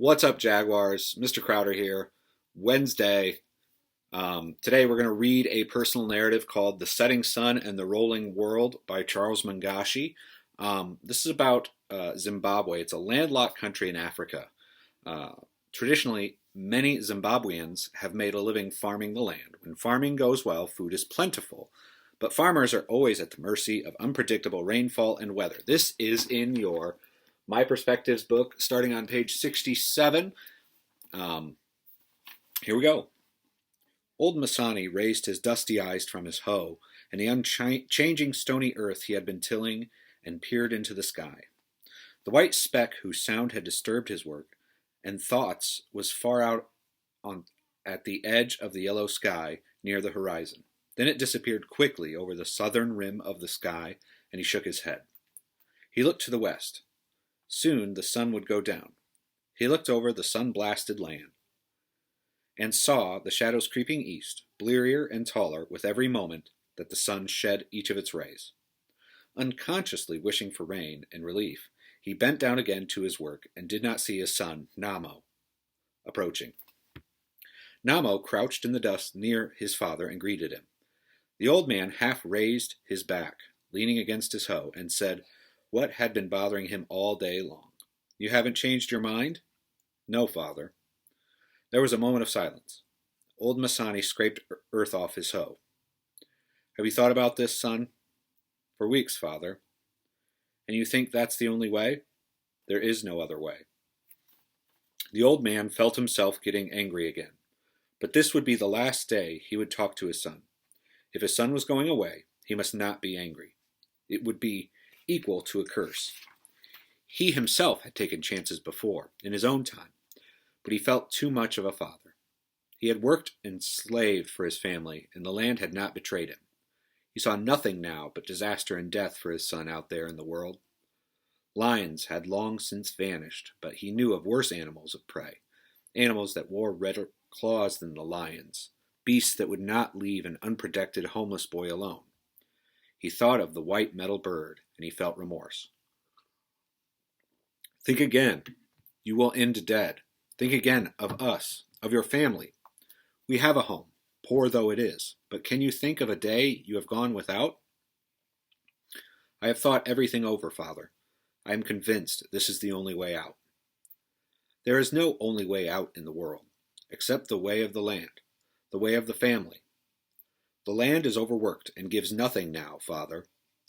What's up, Jaguars? Mr. Crowder here. Wednesday. Today we're going to read a personal narrative called The Setting Sun and the Rolling World by Charles Mungoshi. This is about Zimbabwe. It's a landlocked country in Africa. Uh, Traditionally, many Zimbabweans have made a living farming the land. When farming goes well, food is plentiful. But farmers are always at the mercy of unpredictable rainfall and weather. This is in your My Perspectives book, starting on page 67. Um, Here we go. Old Masani raised his dusty eyes from his hoe and the unchanging stony earth he had been tilling and peered into the sky. The white speck whose sound had disturbed his work and thoughts was far out at the edge of the yellow sky near the horizon. Then it disappeared quickly over the southern rim of the sky, and he shook his head. He looked to the west. Soon the sun would go down. He looked over the sun-blasted land and saw the shadows creeping east, blearier and taller with every moment that the sun shed each of its rays. Unconsciously wishing for rain and relief, he bent down again to his work and did not see his son, Namo, approaching. Namo crouched in the dust near his father and greeted him. The old man half raised his back, leaning against his hoe, and said what had been bothering him all day long. "You haven't changed your mind?" "No, father." There was a moment of silence. Old Masani scraped earth off his hoe. "Have you thought about this, son?" "For weeks, father." "And you think that's the only way?" "There is no other way." The old man felt himself getting angry again. But this would be the last day he would talk to his son. If his son was going away, he must not be angry. It would be equal to a curse. He himself had taken chances before, in his own time, but he felt too much of a father. He had worked and slaved for his family, and the land had not betrayed him. He saw nothing now but disaster and death for his son out there in the world. Lions had long since vanished, but he knew of worse animals of prey, animals that wore redder claws than the lions, beasts that would not leave an unprotected homeless boy alone. He thought of the white metal bird, and he felt remorse. "Think again. You will end dead. Think again of us, of your family. We have a home, poor though it is, but can you think of a day you have gone without?" "I have thought everything over, father. I am convinced this is the only way out." "There is no only way out in the world, except the way of the land, the way of the family. The land is overworked and gives nothing now, father,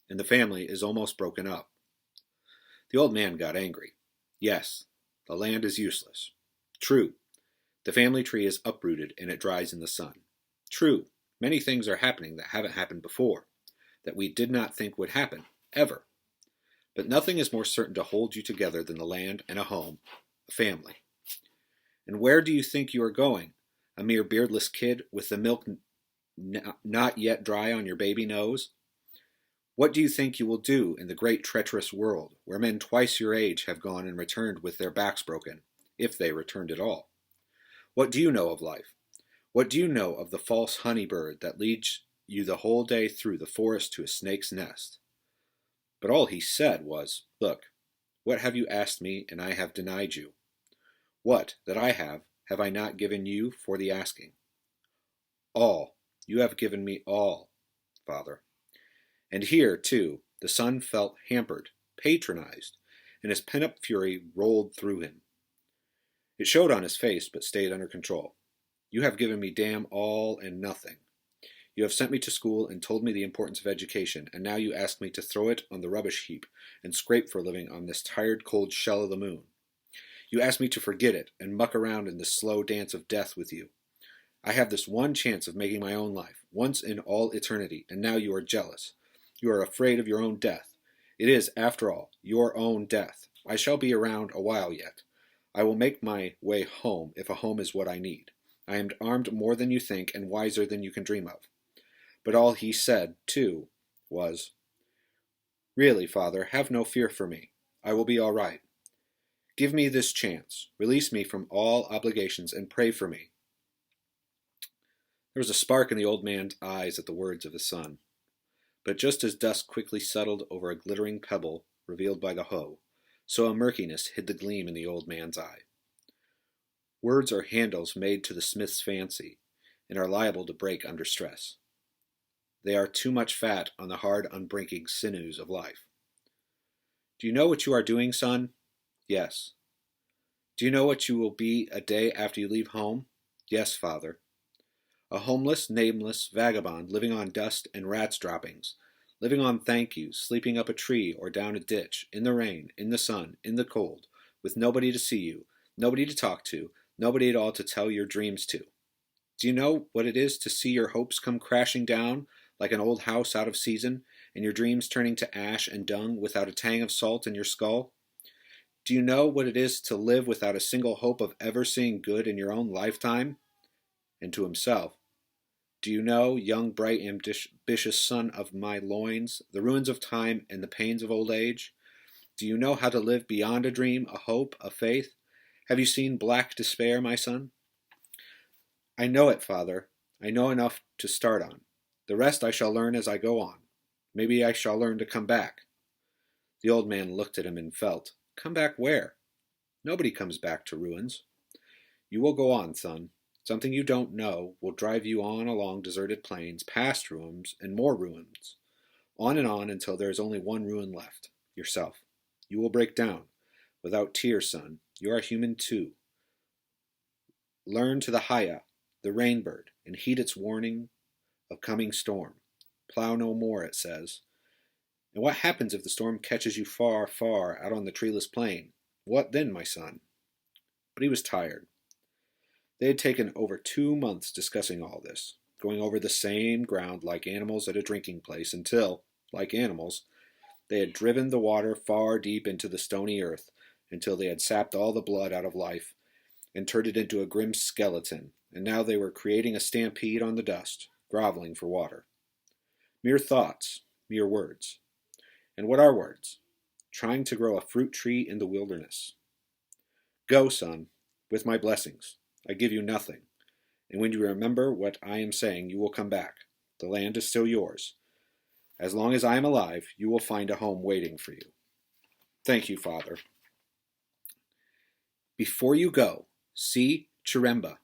and the family is almost broken up." The old man got angry. Yes, the land is useless. True, the family tree is uprooted and it dries in the sun. True, many things are happening that haven't happened before, that we did not think would happen, ever. But nothing is more certain to hold you together than the land and a home, a family. And where do you think you are going, a mere beardless kid with the milk not yet dry on your baby nose? What do you think you will do in the great treacherous world, where men twice your age have gone and returned with their backs broken, if they returned at all? What do you know of life? What do you know of the false honey bird that leads you the whole day through the forest to a snake's nest? But all he said was, "Look, what have you asked me, and I have denied you? What that I have I not given you for the asking? All. You have given me all, father." And here, too, the son felt hampered, patronized, and his pent-up fury rolled through him. It showed on his face, but stayed under control. "You have given me damn all and nothing. You have sent me to school and told me the importance of education, and now you ask me to throw it on the rubbish heap and scrape for a living on this tired, cold shell of the moon. You ask me to forget it and muck around in this slow dance of death with you. I have this one chance of making my own life, once in all eternity, and now you are jealous. You are afraid of your own death. It is, after all, your own death. I shall be around a while yet. I will make my way home if a home is what I need. I am armed more than you think and wiser than you can dream of." But all he said, too, was, "Really, father, have no fear for me. I will be all right. Give me this chance. Release me from all obligations and pray for me." There was a spark in the old man's eyes at the words of his son. But just as dusk quickly settled over a glittering pebble revealed by the hoe, so a murkiness hid the gleam in the old man's eye. Words are handles made to the smith's fancy, and are liable to break under stress. They are too much fat on the hard, unbreaking sinews of life. Do you know what you are doing, son? Yes. Do you know what you will be a day after you leave home? Yes, father. A homeless, nameless vagabond living on dust and rats' droppings, living on thank yous, sleeping up a tree or down a ditch, in the rain, in the sun, in the cold, with nobody to see you, nobody to talk to, nobody at all to tell your dreams to. Do you know what it is to see your hopes come crashing down like an old house out of season, and your dreams turning to ash and dung without a tang of salt in your skull? Do you know what it is to live without a single hope of ever seeing good in your own lifetime? And to himself, do you know, young, bright, ambitious son of my loins, the ruins of time and the pains of old age? Do you know how to live beyond a dream, a hope, a faith? Have you seen black despair, my son? I know it, father. I know enough to start on. The rest I shall learn as I go on. Maybe I shall learn to come back. The old man looked at him and felt, come back where? Nobody comes back to ruins. You will go on, son. Something you don't know will drive you on along deserted plains, past ruins and more ruins, on and on until there is only one ruin left, yourself. You will break down. Without tears, son. You are human too. Learn to the haya, the rainbird, and heed its warning of coming storm. Plow no more, it says. And what happens if the storm catches you far, far out on the treeless plain? What then, my son? But he was tired. They had taken over 2 months discussing all this, going over the same ground like animals at a drinking place until, like animals, they had driven the water far deep into the stony earth until they had sapped all the blood out of life and turned it into a grim skeleton, and now they were creating a stampede on the dust, groveling for water. Mere thoughts, mere words. And what are words? Trying to grow a fruit tree in the wilderness. Go, son, with my blessings. I give you nothing. And when you remember what I am saying, you will come back. The land is still yours. As long as I am alive, you will find a home waiting for you. Thank you, Father. Before you go, see Chiremba.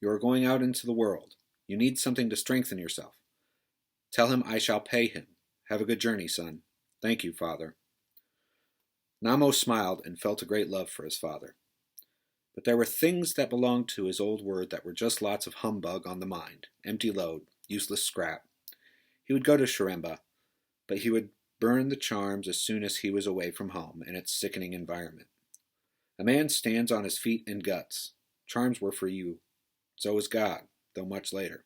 You are going out into the world. You need something to strengthen yourself. Tell him I shall pay him. Have a good journey, son. Thank you, Father. Namo smiled and felt a great love for his father. But there were things that belonged to his old word that were just lots of humbug on the mind, empty load, useless scrap. He would go to Chiremba, but he would burn the charms as soon as he was away from home and its sickening environment. A man stands on his feet and guts. Charms were for you. So is God, though much later.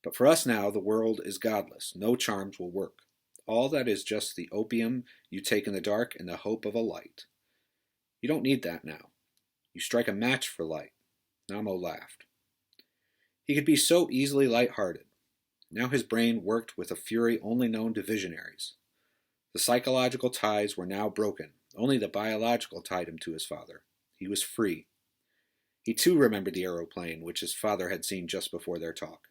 But for us now, the world is godless. No charms will work. All that is just the opium you take in the dark and the hope of a light. You don't need that now. You strike a match for light. Namo laughed. He could be so easily light-hearted. Now his brain worked with a fury only known to visionaries. The psychological ties were now broken. Only the biological tied him to his father. He was free. He too remembered the aeroplane which his father had seen just before their talk.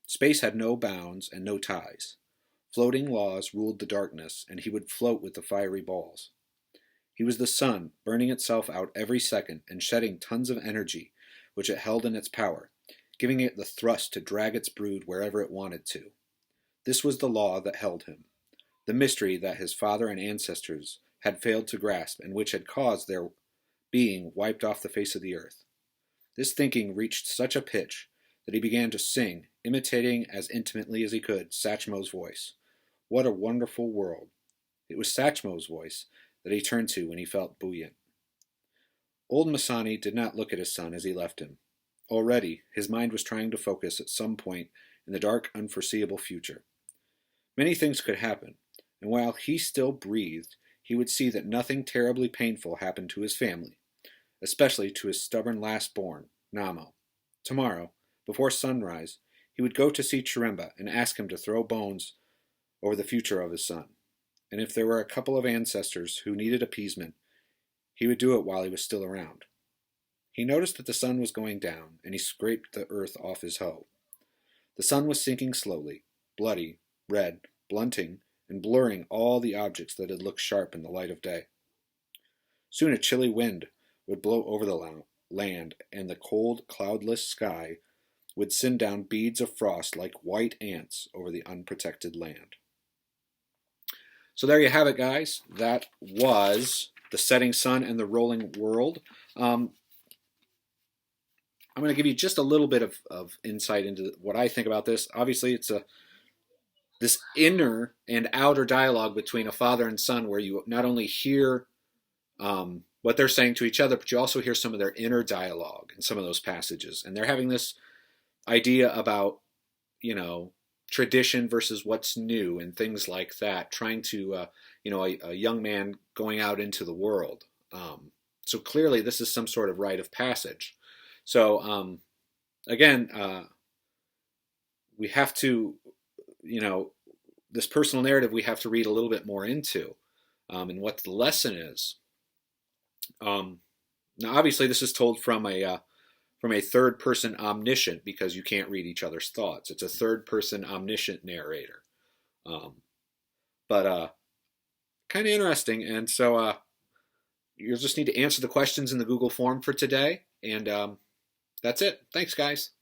Space had no bounds and no ties. Floating laws ruled the darkness, and he would float with the fiery balls. He was the sun, burning itself out every second and shedding tons of energy which it held in its power, giving it the thrust to drag its brood wherever it wanted to. This was the law that held him, the mystery that his father and ancestors had failed to grasp and which had caused their being wiped off the face of the earth. This thinking reached such a pitch that he began to sing, imitating as intimately as he could Satchmo's voice. What a wonderful world! It was Satchmo's voice that he turned to when he felt buoyant. Old Masani did not look at his son as he left him. Already, his mind was trying to focus at some point in the dark, unforeseeable future. Many things could happen, and while he still breathed, he would see that nothing terribly painful happened to his family, especially to his stubborn last-born, Namo. Tomorrow, before sunrise, he would go to see Chiremba and ask him to throw bones over the future of his son. And if there were a couple of ancestors who needed appeasement, he would do it while he was still around. He noticed that the sun was going down, and he scraped the earth off his hoe. The sun was sinking slowly, bloody, red, blunting, and blurring all the objects that had looked sharp in the light of day. Soon a chilly wind would blow over the land, and the cold, cloudless sky would send down beads of frost like white ants over the unprotected land. So there you have it, guys. That was The Setting Sun and the Rolling World. I'm going to give you just a little bit of insight into what I think about this. Obviously, it's this inner and outer dialogue between a father and son where you not only hear what they're saying to each other, but you also hear some of their inner dialogue in some of those passages. And they're having this idea about, tradition versus what's new and things like that, trying to, a young man going out into the world. So clearly this is some sort of rite of passage. So again, we have to, this personal narrative we have to read a little bit more into, and what the lesson is. Now, obviously, this is told from a third person omniscient, because you can't read each other's thoughts. It's a third person omniscient narrator. But kind of interesting. And so you'll just need to answer the questions in the Google form for today. And that's it. Thanks, guys.